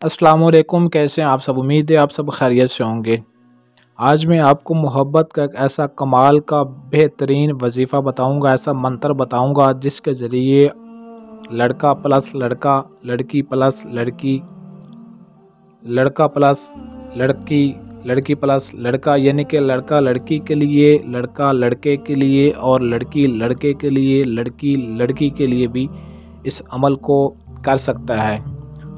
अस्सलाम वालेकुम। कैसे हैं आप सब? उम्मीद है आप सब खैरियत से होंगे। आज मैं आपको मोहब्बत का एक ऐसा कमाल का बेहतरीन वजीफ़ा बताऊंगा, ऐसा मंत्र बताऊंगा जिसके ज़रिए लड़का प्लस लड़का, लड़की प्लस लड़की, लड़का प्लस लड़की, लड़की प्लस लड़का, यानी कि लड़का लड़की के लिए, लड़का लड़के के लिए और लड़की लड़के के लिए, लड़की लड़की के लिए भी इस अमल को कर सकता है।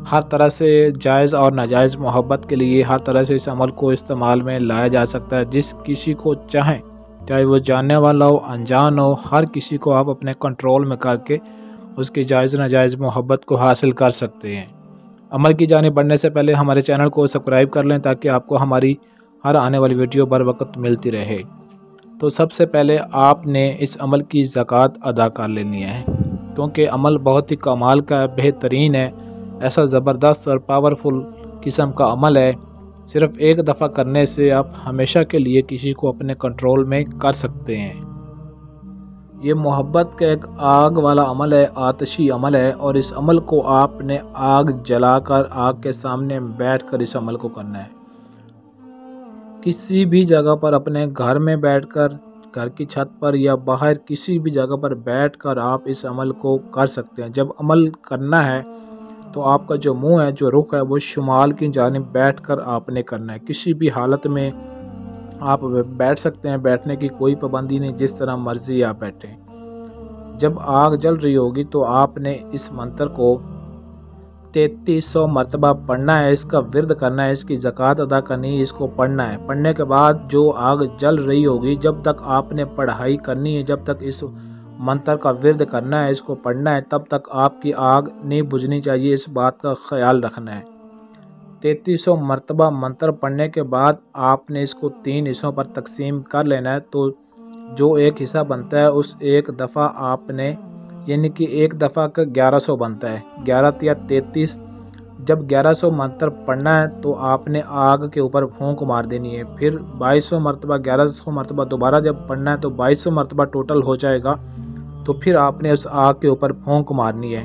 हर तरह से जायज़ और नाजायज़ मोहब्बत के लिए हर तरह से इस अमल को इस्तेमाल में लाया जा सकता है। जिस किसी को चाहें, चाहे वो जानने वाला हो, अनजान हो, हर किसी को आप अपने कंट्रोल में करके उसकी जायज़ नाजायज़ मोहब्बत को हासिल कर सकते हैं। अमल की जानिब बढ़ने से पहले हमारे चैनल को सब्सक्राइब कर लें ताकि आपको हमारी हर आने वाली वीडियो बर वक्त मिलती रहे। तो सबसे पहले आपने इस अमल की ज़कात अदा कर लेनी है, क्योंकि अमल बहुत ही कमाल का है, बेहतरीन है, ऐसा ज़बरदस्त और पावरफुल किस्म का अमल है। सिर्फ़ एक दफ़ा करने से आप हमेशा के लिए किसी को अपने कंट्रोल में कर सकते हैं। ये मोहब्बत का एक आग वाला अमल है, आतिशी अमल है, और इस अमल को आपने आग जलाकर आग के सामने बैठकर इस अमल को करना है। किसी भी जगह पर, अपने घर में बैठकर, घर की छत पर या बाहर किसी भी जगह पर बैठकर आप इस अमल को कर सकते हैं। जब अमल करना है तो आपका जो मुंह है, जो रुख है, वो शुमाल की जानिब बैठकर आपने करना है। किसी भी हालत में आप बैठ सकते हैं, बैठने की कोई पाबंदी नहीं, जिस तरह मर्जी आप बैठें। जब आग जल रही होगी तो आपने इस मंत्र को 3300 मरतबा पढ़ना है, इसका विर्द करना है, इसकी ज़कात अदा करनी है, इसको पढ़ना है। पढ़ने के बाद जो आग जल रही होगी, जब तक आपने पढ़ाई करनी है, जब तक इस मंत्र का विर्द करना है, इसको पढ़ना है, तब तक आपकी आग नहीं बुझनी चाहिए। इस बात का ख्याल रखना है। 3300 मरतबा मंत्र पढ़ने के बाद आपने इसको 3 हिस्सों पर तकसीम कर लेना है। तो जो एक हिस्सा बनता है उस एक दफ़ा आपने, यानी कि एक दफ़ा का 1100 बनता है, 11 या 33। जब 1100 मंत्र पढ़ना है तो आपने आग के ऊपर फूंक मार देनी है। फिर 2200 मरतबा, 1100 मरतबा दोबारा जब पढ़ना है तो 2200 मरतबा टोटल हो जाएगा। तो फिर आपने उस आग के ऊपर फूंक मारनी है।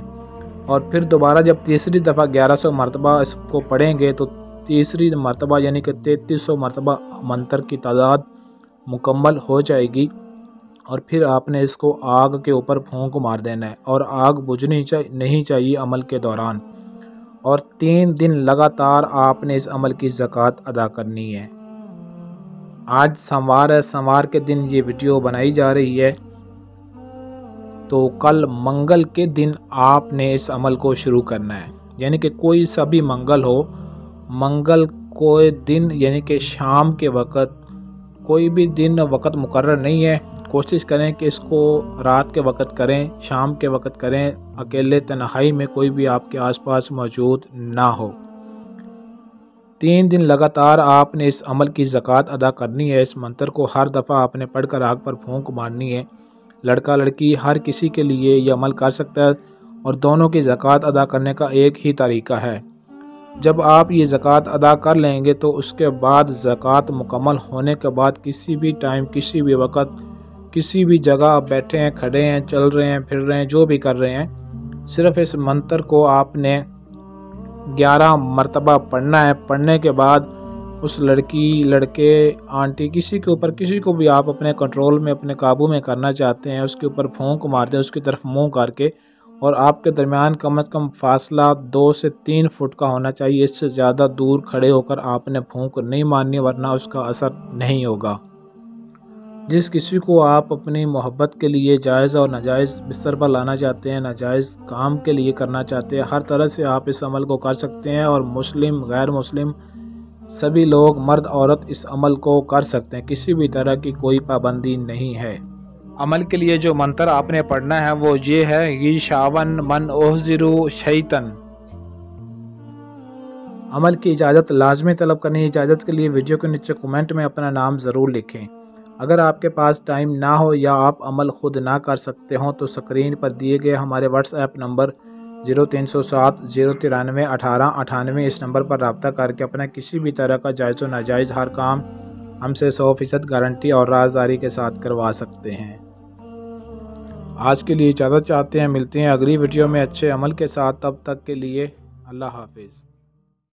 और फिर दोबारा जब तीसरी दफ़ा 1100 मरतबा इसको पढ़ेंगे तो तीसरी मरतबा, यानी कि 3300 मरतबा मंत्र की तादाद मुकम्मल हो जाएगी। और फिर आपने इसको आग के ऊपर फूंक मार देना है, और आग बुझनी नहीं चाहिए अमल के दौरान। और 3 दिन लगातार आपने इस अमल की ज़कात अदा करनी है। आज सोमवार है, सोमवार के दिन ये वीडियो बनाई जा रही है, तो कल मंगल के दिन आपने इस अमल को शुरू करना है। यानी कि कोई सा भी मंगल हो, मंगल को दिन, यानी कि शाम के वक़्त, कोई भी दिन वक़्त मुकर्रर नहीं है। कोशिश करें कि इसको रात के वक़्त करें, शाम के वक़्त करें, अकेले तन्हाई में कोई भी आपके आसपास मौजूद ना हो। 3 दिन लगातार आपने इस अमल की ज़कात अदा करनी है। इस मंत्र को हर दफ़ा आपने पढ़कर आग पर फूंक मारनी है। लड़का लड़की हर किसी के लिए ये अमल कर सकता है, और दोनों की ज़कात अदा करने का एक ही तरीका है। जब आप ये ज़कात अदा कर लेंगे तो उसके बाद ज़कात मुकम्मल होने के बाद किसी भी टाइम, किसी भी वक़्त, किसी भी जगह आप बैठे हैं, खड़े हैं, चल रहे हैं, फिर रहे हैं, जो भी कर रहे हैं, सिर्फ़ इस मंत्र को आपने 11 मरतबा पढ़ना है। पढ़ने के बाद उस लड़की, लड़के, आंटी, किसी के ऊपर, किसी को भी आप अपने कंट्रोल में, अपने काबू में करना चाहते हैं, उसके ऊपर फूंक मार दें, उसकी तरफ मुंह करके। और आपके दरमियान कम से कम फासला 2 से 3 फुट का होना चाहिए। इससे ज़्यादा दूर खड़े होकर आपने फूंक नहीं मारनी, वरना उसका असर नहीं होगा। जिस किसी को आप अपनी मोहब्बत के लिए जायज़ और नाजायज़ बिस्तर पर लाना चाहते हैं, नाजायज़ काम के लिए करना चाहते हैं, हर तरह से आप इस अमल को कर सकते हैं। और मुस्लिम, गैर मुस्लिम सभी लोग, मर्द औरत इस अमल को कर सकते हैं। किसी भी तरह की कोई पाबंदी नहीं है। अमल के लिए जो मंत्र आपने पढ़ना है वो ये है, ये शावन मन ओहजिरु शैतन। अमल की इजाज़त लाजमी तलब करनी है। इजाज़त के लिए वीडियो के नीचे कमेंट में अपना नाम ज़रूर लिखें। अगर आपके पास टाइम ना हो या आप अमल खुद ना कर सकते हों तो स्क्रीन पर दिए गए हमारे व्हाट्सएप नंबर 0307 093 18 98, इस नंबर पर रब्ता करके अपना किसी भी तरह का जायज़ व नाजायज़ हर काम हमसे 100% गारंटी और राज़दारी के साथ करवा सकते हैं। आज के लिए इजाज़त चाहते हैं, मिलते हैं अगली वीडियो में अच्छे अमल के साथ। तब तक के लिए अल्लाह हाफिज़।